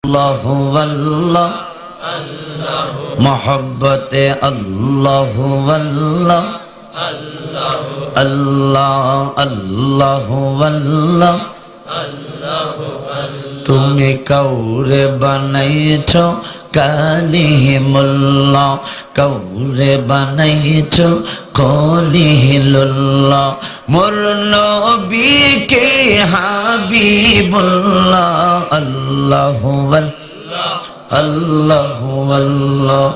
আল্লাহু আল্লাহ মোহব্বতে আল্লাহু আল্লাহ আল্লাহ আল্লাহু আল্লাহ তুমি কাউরে বানাইছো কালিমুল্লাহ, কাউরে বানাইছো কলিলুল্লাহ, মোর নবীকে হাবিবুল্লাহ। আল্লাহু আল্লাহ আল্লাহু আল্লাহ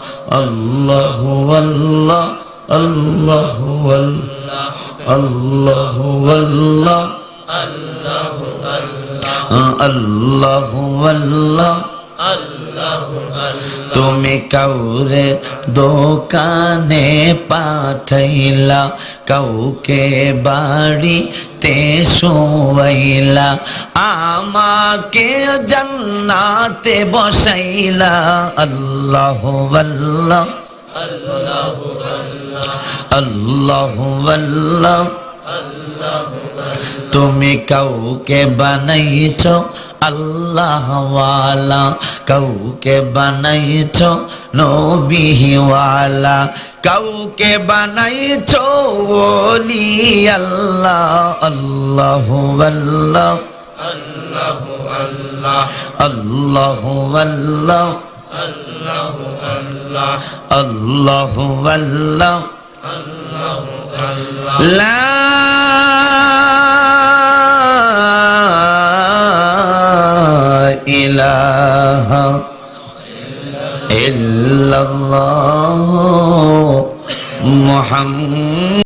আল্লাহু আল্লাহ আল্লাহু আল্লাহ আল্লাহু আল্লাহ আল্লাহু আল্লাহ। তুমি কাউরে দোকানে পাঠাইলা, কাউকে বাড়িতে শোয়াইলা, আমাকে জান্নাতে বসাইলা। আল্লাহু আল্লাহ আল্লাহু আল্লাহ। তুমি কাউকে বানাইছো আল্লাহ ওয়ালা, কাউকে বানাইছো নবীওয়ালা, কাউকে বানাইছো ওলি আল্লাহ। আল্লাহু আল্লাহ আল্লাহু আল্লাহ আল্লাহু আল্লাহ আল্লাহু আল্লাহ। লা